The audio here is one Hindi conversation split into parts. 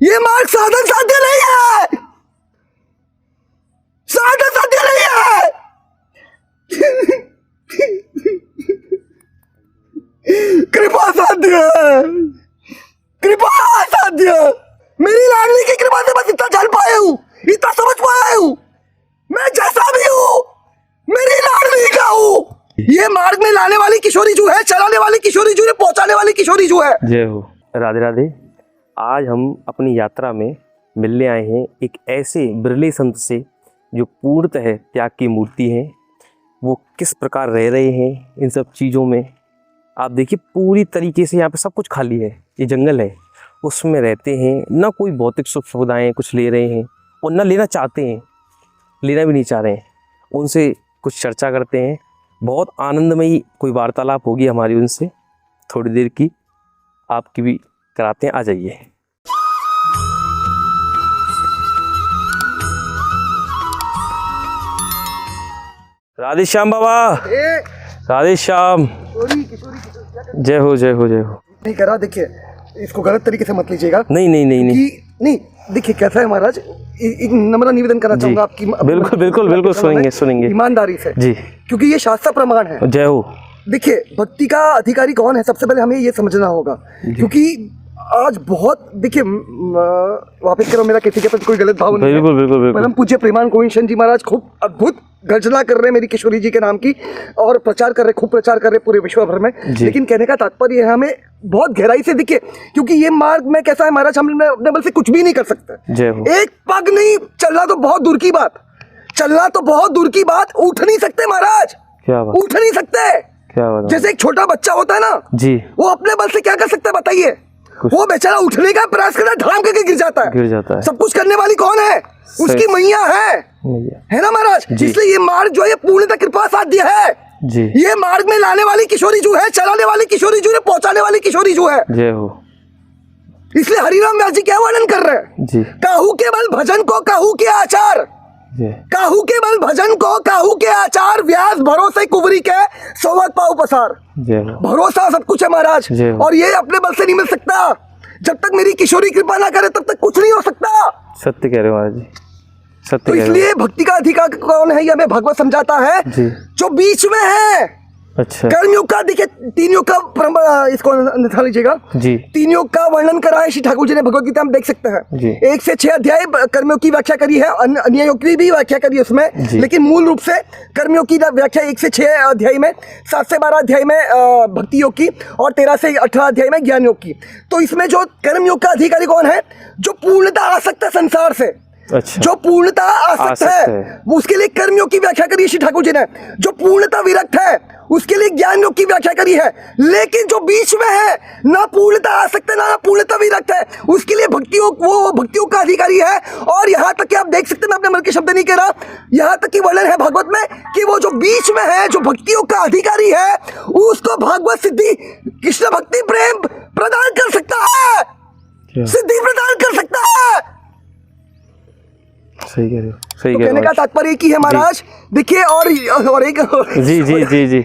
ये मार्ग साधन साध्य नहीं है, साधन साध्य नहीं है। कृपा साध्य है, कृपा साध्य। मेरी लाडली की कृपा से बस इतना जान पाया हूँ, इतना समझ पाया हूँ। मैं जैसा भी हूँ मेरी लाडली का हूँ। ये मार्ग में लाने वाली किशोरी जो है, चलाने वाली किशोरी जो है, पहुंचाने वाली किशोरी जो है। जय हो। राधे राधे। आज हम अपनी यात्रा में मिलने आए हैं एक ऐसे बिरले संत से जो पूर्णतः त्याग की मूर्ति हैं। वो किस प्रकार रह रहे हैं इन सब चीज़ों में, आप देखिए पूरी तरीके से यहाँ पे सब कुछ खाली है। ये जंगल है, उसमें रहते हैं, ना कोई भौतिक सुख सुविधाएँ कुछ ले रहे हैं और ना लेना चाहते हैं, लेना भी नहीं चाह रहे हैं। उनसे कुछ चर्चा करते हैं, बहुत आनंदमयी कोई वार्तालाप होगी हमारी उनसे थोड़ी देर की, आपकी भी कराते हैं। आ जाइए। राधे श्याम बाबा, राधे श्याम। जय हो जय हो जय हो। नहीं करा, देखिए इसको गलत तरीके से मत लीजिएगा। नहीं नहीं नहीं नहीं, नहीं देखिए कैसा है महाराज, एक नम्र निवेदन करना चाहूंगा आपकी। बिल्कुल बिल्कुल बिल्कुल, सुनेंगे सुनेंगे ईमानदारी से जी, क्योंकि ये शास्त्र प्रमाण है। जय हो। देखिए भक्ति का अधिकारी कौन है, सबसे पहले हमें ये समझना होगा, क्योंकि आज बहुत, देखिए वापस करो मेरा किसी के प्रति कोई गलत भाव नहीं है। बिल्कुल बिल्कुल बिल्कुल। परम पूज्य प्रेमान गोविंद चंद जी महाराज खूब अद्भुत गर्जना कर रहे हैं मेरी किशोरी जी के नाम की, और प्रचार कर रहे, खूब प्रचार कर रहे पूरे विश्व भर में। लेकिन कहने का तात्पर्य है हमें बहुत गहराई से देखिए, क्योंकि ये मार्ग में कैसा है महाराज, हम अपने बल से कुछ भी नहीं कर सकते। एक पग नहीं चलना तो बहुत दूर की बात, चलना तो बहुत दूर की बात, उठ नहीं सकते महाराज। क्या बात? उठ नहीं सकते। क्या बात? जैसे एक छोटा बच्चा होता है ना जी, वो अपने बल से क्या कर सकता है बताइए? वो बेचारा उठने का प्रयास करता है, धड़ाम करके गिर जाता है। सब कुछ करने वाली कौन है? उसकी मैया है ना महाराज। इसलिए ये मार्ग जो है पूर्णतः कृपा साध्य है जी। ये मार्ग में लाने वाली किशोरी जो है, चलाने वाली किशोरी जो है, पहुंचाने वाली किशोरी जो है। जय हो। इसलिए हरिराम व्यास जी क्या वर्णन कर रहे हैं जी, काहू के बल भजन को काहू के आचार, काहू के बल भजन को काहू के आचार, व्यास भरोसे कुंवरी के सोवत पाऊ पसार। भरोसा सब कुछ है महाराज, और ये अपने बल से नहीं मिल सकता। जब तक मेरी किशोरी कृपा ना करे तब तक कुछ नहीं हो सकता। सत्य कह रहे हो महाराज जी, सत्य। तो इसलिए भक्ति का अधिकार कौन है, ये हमें भगवत समझाता है जी, जो बीच में है। अच्छा। कर्मयोग का देखिए, तीन योग का इसको निकाल लीजिएगा जी। तीन योग का वर्णन करा है श्री ठाकुर जी ने भगवत गीता में, देख सकते हैं जी। 1 से 6 अध्याय कर्मयोग की व्याख्या करी है, अन्य योग की भी व्याख्या करी है उसमें, लेकिन मूल रूप से कर्मयोग की व्याख्या 1 से 6 अध्याय में, 7 से 12 अध्याय में भक्ति योग की, और 13 से 18 अध्याय में ज्ञान योग की। तो इसमें जो कर्मयोग का अधिकारी कौन है, जो पूर्णता आसक्त है संसार से। अच्छा। जो पूर्णता आसक्त है उसके लिए कर्मयोग की व्याख्या करी है श्री ठाकुर जी ने। जो पूर्णता विरक्त है उसके लिए ज्ञान योग की व्याख्या करी है। लेकिन जो बीच में है, ना पूर्णता आसक्त है ना पूर्णता विरक्त है, उसके लिए भक्ति योग, वो भक्ति योग का अधिकारी है। और यहाँ तक कि आप देख सकते हैं, मैं अपने मन के शब्द नहीं कह रहा, यहाँ तक कि वर्णन है भागवत में कि वो जो बीच में है, जो भक्ति योग का अधिकारी है, उसको भागवत सिद्धि, कृष्ण भक्ति प्रेम प्रदान कर सकता है, सिद्धि प्रदान कर सकता है। सही कह रहे हो, सही कह रहे हो। कहने का तात्पर्य की है महाराज, देखिए और एक जी जी जी जी,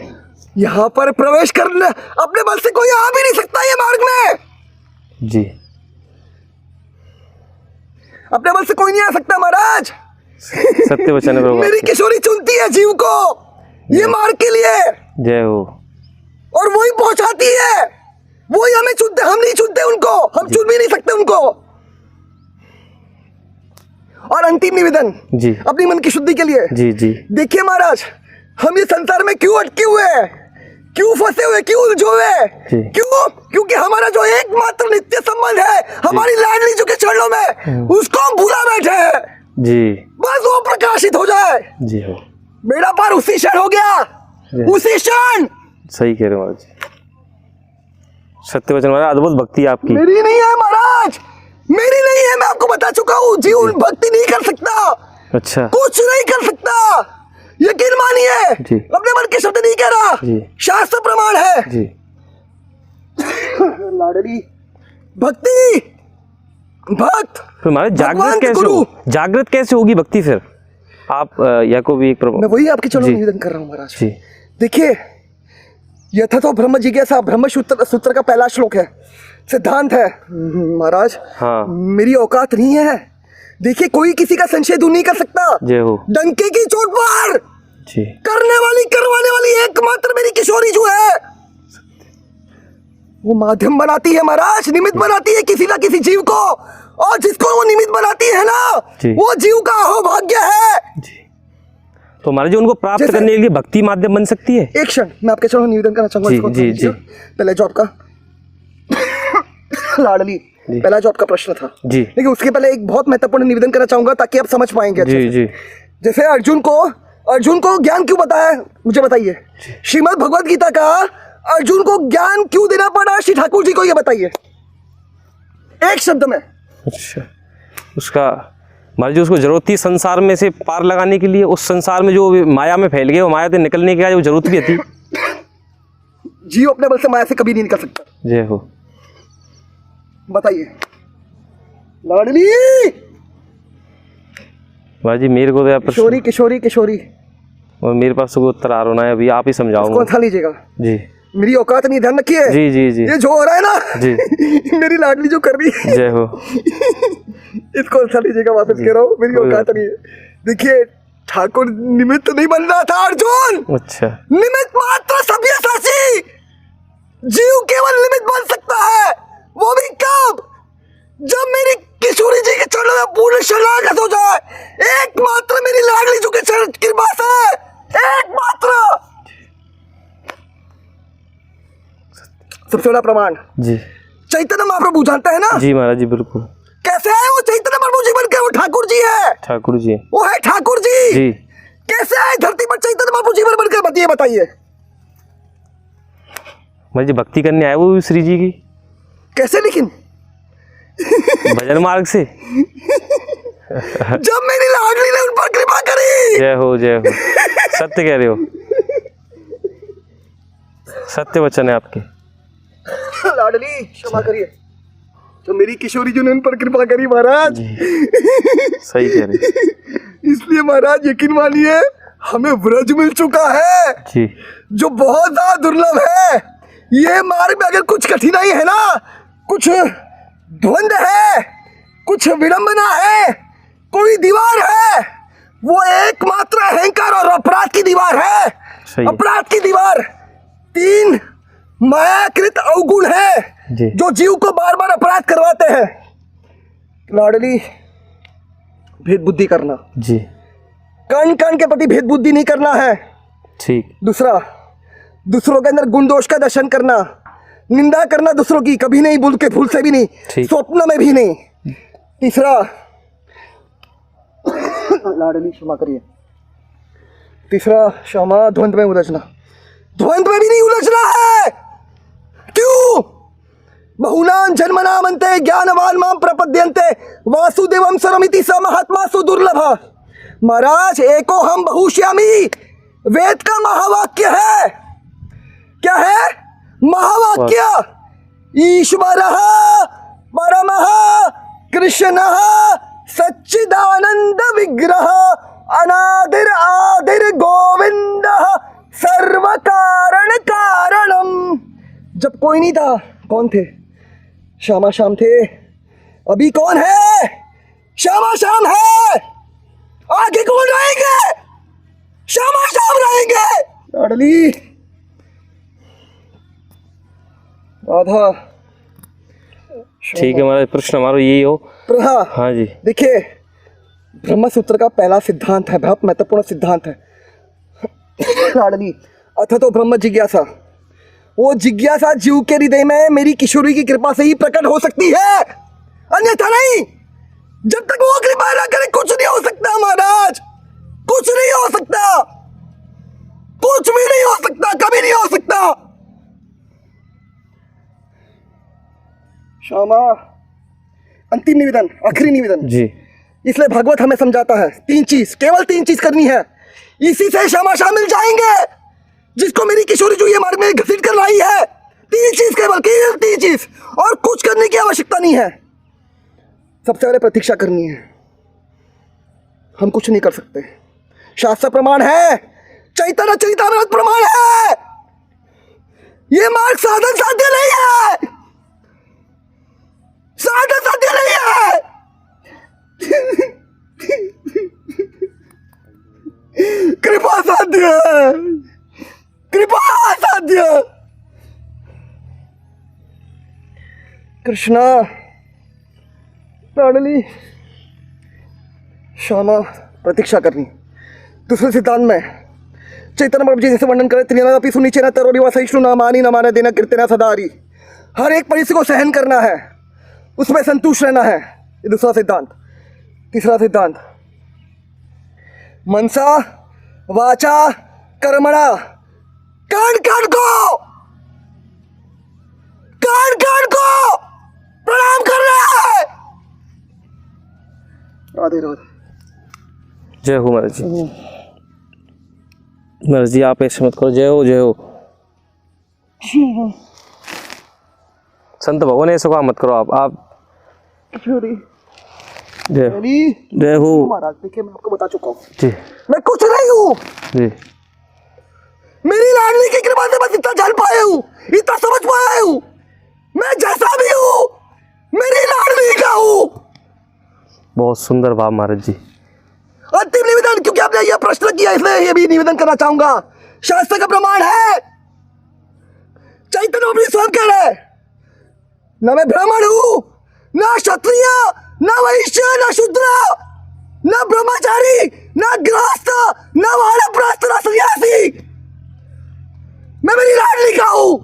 यहाँ पर प्रवेश करने अपने बल से कोई आ भी नहीं सकता ये मार्ग में जी, अपने बल से कोई नहीं आ सकता महाराज। सत्य वचन है। मेरी किशोरी चुनती है जीव को ये मार्ग के लिए। जय हो। और वही पहुंचाती है, वही हमें चुनते, हम नहीं चुनते उनको, हम चुन भी नहीं सकते उनको। और अंतिम निवेदन जी, अपनी मन की शुद्धि के लिए जी जी, देखिए महाराज, हम ये संसार में क्यों अटके हुए हैं, क्यों फंसे हुए, क्यों उलझे हुए, क्यों? क्योंकि हमारा जो एकमात्र नित्य संबंध है हमारी लाडली जो के चरणों में, उसको हम भूला बैठे हैं जी। बस वो प्रकाशित हो जाए जी, हो बेड़ा पार उसी क्षण हो गया, उसी क्षण। सही कह रहे हो महाराज, सत्य वचन महाराज, अद्भुत भक्ति आपकी। मेरी नहीं है महाराज, मेरी नहीं है, मैं आपको बता चुका हूँ। जीवन भक्ति नहीं कर सकता। अच्छा। कुछ नहीं कर सकता, यकीन मानिए, अपने मन के शब्द नहीं कह रहा, शास्त्र प्रमाण है जी। लाडली भक्ति भक्त फिर हमारे जागृत कैसे होगी भक्ति? फिर आप या को भी एक मैं वही आपके चरणों में निवेदन कर रहा हूँ महाराज। देखिए यथा तो ब्रह्म जिज्ञासा ब्रह्म सूत्र सूत्र का पहला श्लोक है, सिद्धांत है। महाराज हाँ मेरी औकात नहीं है, देखिए कोई किसी का संशय दूर नहीं कर सकता। जय हो डंके की चोट पर जी। करवाने वाली एकमात्र मेरी किशोरी जो है, वो माध्यम बनाती है महाराज, निमित्त बनाती है किसी ना किसी जीव को, और जिसको वो निमित्त बनाती है ना, जी। वो जीव का अहोभाग्य है जी। तो महाराज जी उनको प्राप्त जैसे- करने के लिए भक्ति माध्यम बन सकती है। एक क्षण मैं आपके चरणों में निवेदन करना चाहूंगा। जी, इसको जी, समझिए। जी। पहले जो आपका लाडली जी। पहला जो आपका प्रश्न था, जी लेकिन उसके पहले एक बहुत महत्वपूर्ण निवेदन करना चाहूंगा ताकि आप समझ पाएंगे अच्छे जी से। जी जैसे अर्जुन को ज्ञान क्यों बताया, मुझे बताइए। श्रीमद् भगवत गीता का अर्जुन को ज्ञान क्यों देना पड़ा, श्री ठाकुर जी को ये बताइए एक शब्द में। अच्छा, उसका महाराज जी उसको जरूरत थी संसार में से पार लगाने के लिए, उस संसार में जो माया में फैल गए, वो माया से निकलने की जो जरूरत भी थी। जीव अपने बल से माया से कभी नहीं निकल सकता। जय हो। बताइए लाडली। महाराज जी मेरे को तो आप किशोरी किशोरी किशोरी और मेरे पास तो कोई उत्तर आ रहा है, अभी आप ही समझाओ। कौन सा लीजिएगा, जी मेरी औकात नहीं, ध्यान रखिए। जी जी जी ये जो हो रहा है ना जी मेरी लाडली जो कर रही है, जय हो। इसको अच्छा लीजिएगा, वापस कह रहा हूँ, मेरी कोई औकात बात नहीं है। देखिए ठाकुर निमित्त नहीं बन रहा था अर्जुन, अच्छा निमित्त मात्र सव्यसाची। जीव केवल निमित्त बन सकता है, वो भी कब, जब मेरी किशोरी जी के चरणों में पूर्ण शरणागत हो जाए। एकमात्र मेरी लाडली जी के चरण कृपा से, एकमात्र। सबसे बड़ा प्रमाण जी चैतन्य महाप्रभु, जानते हैं ना जी महाराज जी बिल्कुल। कैसे है वो चैतन्य महाप्रभु जी बनकर, वो ठाकुर जी है, ठाकुर जी वो है ठाकुर जी। जी। कैसे है धरती पर चैतन्य महाप्रभु जी बनकर, बताइए बताइए महाराज जी भक्ति करने आए वो श्री जी की, कैसे, लेकिन भजन मार्ग से। जब मेरी लाडली ने उन पर कृपा करी। जय हो जय हो, सत्य कह रहे हो, सत्य वचन है आपके। लाडली क्षमा करिए, तो मेरी किशोरी जी ने उन पर कृपा करी महाराज। सही कह रहे। इसलिए महाराज यकीन मानिए हमें व्रज मिल चुका है, जी जो बहुत ज्यादा दुर्लभ है। ये मार्ग में अगर कुछ कठिनाई है ना, कुछ द्वंद है, कुछ विडंबना है, कोई दीवार है, वो एकमात्र अहंकार और अपराध की दीवार है। सही है। अपराध की दीवार 3 मायाकृत अवगुण है जी। जो जीव को बार बार अपराध करवाते हैं। लाडली भेद बुद्धि करना, जी कण कण के प्रति भेद बुद्धि नहीं करना है। ठीक। दूसरा, दूसरों के अंदर गुण दोष का दर्शन करना, निंदा करना दूसरों की कभी नहीं, भूल के भूल से भी नहीं, ठीक। स्वप्न में भी नहीं। तीसरा, लाडली क्षमा करिए, तीसरा क्षमा, द्वंद्व में उलझना, द्वंद्व में भी नहीं उलझना है। क्यों? बहुनां जन्मनां अन्ते ज्ञानवान मां प्रपद्यन्ते वासुदेवं सर्वमिति स महात्मासु दुर्लभः। महाराज एको हम बहुश्यामी वेद का महावाक्य है। क्या है? महावाक्य। ईश्वरः परमः कृष्णः सच्चिदानंद विग्रह अनादिर आदिर गोविंदः सर्व कारण कारणम। जब कोई नहीं था, कौन थे? श्यामा श्याम थे। अभी कौन है? श्यामा श्याम है। आगे कौन रहेंगे? श्यामा श्याम रहेंगे। लाडली राधा। ठीक है महाराज, प्रश्न हमारा यही हो। हाँ हाँ जी। देखिए ब्रह्म सूत्र का पहला सिद्धांत है, बहुत महत्वपूर्ण सिद्धांत है। लाडली अथ तो ब्रह्म जिज्ञासा, वो जिज्ञासा जीव के हृदय में मेरी किशोरी की कृपा से ही प्रकट हो सकती है, अन्यथा नहीं। जब तक वो कृपा ना करे कुछ नहीं हो सकता महाराज, कुछ नहीं हो सकता, कुछ भी नहीं हो सकता, कभी नहीं हो सकता। श्यामा, अंतिम निवेदन, आखिरी निवेदन जी। इसलिए भगवत हमें समझाता है 3 चीज, केवल 3 चीज करनी है, इसी से श्यामा श्याम मिल जाएंगे। जिसको मेरी किशोरी जो ये मार्ग में घसीट कर लाई है, 3 चीज, केवल 3 चीज, और कुछ करने की आवश्यकता नहीं है। सबसे पहले प्रतीक्षा करनी है, हम कुछ नहीं कर सकते। शास्त्र प्रमाण है, चैतन्य चरितामृत प्रमाण है, ये मार्ग साधन साध्य नहीं है, साधन साध्य नहीं है। कृपा साध्य है, कृपा साध्य। कृष्णा, लाडली, श्यामा, प्रतीक्षा करनी। दूसरे सिद्धांत में चैतन्य प्रभु जी जैसे वर्णन करे, त्रिनापि सुनिचे न तरोरी व सहिष्णु न मानी न माने देना कीर्तना सदारी। हर एक परिस्थिति को सहन करना है, उसमें संतुष्ट रहना है। ये दूसरा सिद्धांत। तीसरा सिद्धांत, मनसा वाचा कर्मणा, कण कण को प्रणाम करना है। राधे राधे। जय हो महाराज जी। महाराज जी आप ऐसे मत करो, जय हो जय हो। संत भगवान ऐसे काम मत करो आप किशोरी, जय जय हो महाराज। देखिए मैं आपको बता चुका हूँ, जी मैं कुछ नहीं हूँ। जी। मेरी लाडली की कृपा से बस इतना जान पाया हूँ, इतना समझ पाया हूँ। मैं जैसा भी हूँ मेरी लाडली का हूँ। बहुत सुंदर भाव महाराज जी। अंतिम निवेदन, क्योंकि आपने यह प्रश्न किया इसलिए ये भी निवेदन करना चाहूंगा। शास्त्र का प्रमाण है, चैतन्य अपनी स्वयं कह रहे, न मैं ब्राह्मण हूं, न क्षत्रिय, न वैश्य, न शूद्र, न ब्रह्मचारी, न गृहस्थ, न वानप्रस्थ, न सन्यासी। मैं मेरी लाडली का हूं।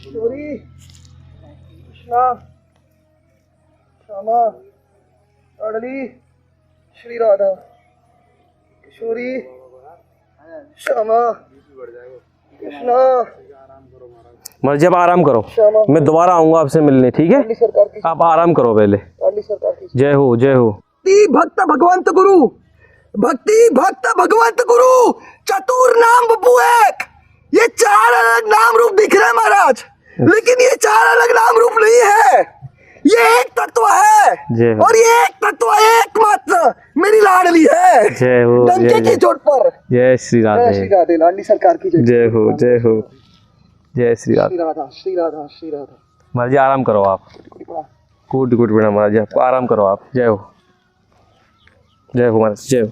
किशोरी, कृष्णा, श्यामा, लाडली, श्री राधा। किशोरी, श्यामा, कृष्णा। महाराज जी आप आराम करो, मैं दोबारा आऊंगा आपसे मिलने, ठीक है? सरकार की, आप आराम करो पहले। सरकार की जय हो जय हो। भक्ति भक्त भगवंत गुरु, भक्ति भक्त भगवंत गुरु, चतुर नाम बपू एक। ये चार अलग नाम रूप दिख रहे हैं महाराज, लेकिन ये चार अलग नाम रूप नहीं है, ये एक तत्व है। और ये एक तत्व एकमात्र मेरी लाडली है। जय हो डंके की चोट पर। जय श्री राधे। श्री राधे। लाडली सरकार की जय हो जय हो। जय श्री राधे। श्री राधा, श्री राधा, श्री राधा। महाराज जी आराम करो आप। कोटि कोटि प्रणाम महाराज जी, आपको आराम करो आप। जय हो जय हो महाराज, जय हो।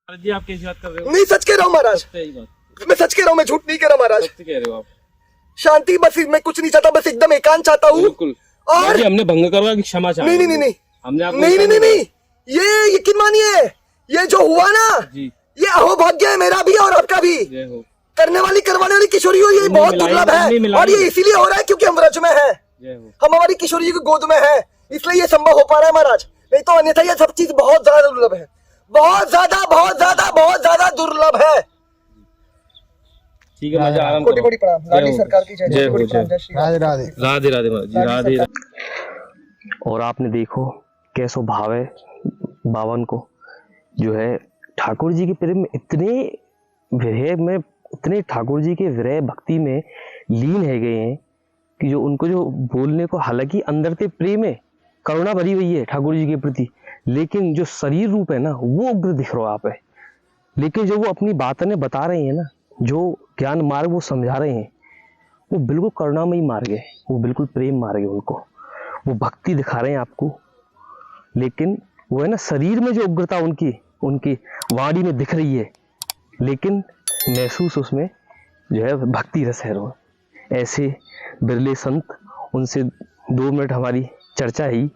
महाराज जी आप कैसी बात कर रहे हो? नहीं, सच कह रहा हूँ महाराज, मैं सच कह रहा हूँ, मैं झूठ नहीं कह रहा महाराज। कह रहे हो आप? शांति, बस मैं कुछ नहीं चाहता, बस एकदम एकांत चाहता हूँ। बिल्कुल। और हमने भंग करवा कि क्षमा चाहते? नहीं नहीं नहीं, हमने आपको नहीं, ये यकीन मानिए, ये जो हुआ ना जी, ये अहोभाग्य है मेरा भी और आपका भी। जय हो। करने वाली करवाने वाली किशोरी हो, ये बहुत दुर्लभ है, और ये इसीलिए हो रहा है क्योंकि हम व्रज में हैं, हम हमारी किशोरी की गोद में हैं, इसलिए ये संभव हो पा रहा है महाराज। नहीं तो अन्यथा ये सब चीज बहुत ज्यादा दुर्लभ है, बहुत ज्यादा बहुत ज्यादा बहुत ज्यादा दुर्लभ है। ठीक है महाराज, आराम कोटि करो। कोटि प्रणाम। लाडली सरकार की जय। जय हो, कोटि प्रणाम। जय श्री राधे राधे। राधे राधे महाराज जी, राधे राधे। और आपने देखो कैसो भाव है बावन को, जो है ठाकुर जी के प्रेम में इतने विरह में, इतने ठाकुर जी के विरह भक्ति में लीन है गए हैं कि जो उनको जो बोलने को, हालांकि अंदर से प्रेम है, करुणा भरी हुई है ठाकुर जी के प्रति, लेकिन जो शरीर रूप है ना वो उग्र दिख रहा आप है। लेकिन जो वो अपनी बातें बता रहे हैं ना, जो ज्ञान मार्ग वो समझा रहे हैं, वो बिल्कुल करुणामयी मार्ग है, वो बिल्कुल प्रेम मार्ग है। उनको वो भक्ति दिखा रहे हैं आपको, लेकिन वो है ना शरीर में जो उग्रता उनकी वाणी में दिख रही है, लेकिन महसूस उसमें जो है भक्ति रस है। ऐसे बिरले संत, उनसे 2 मिनट हमारी चर्चा ही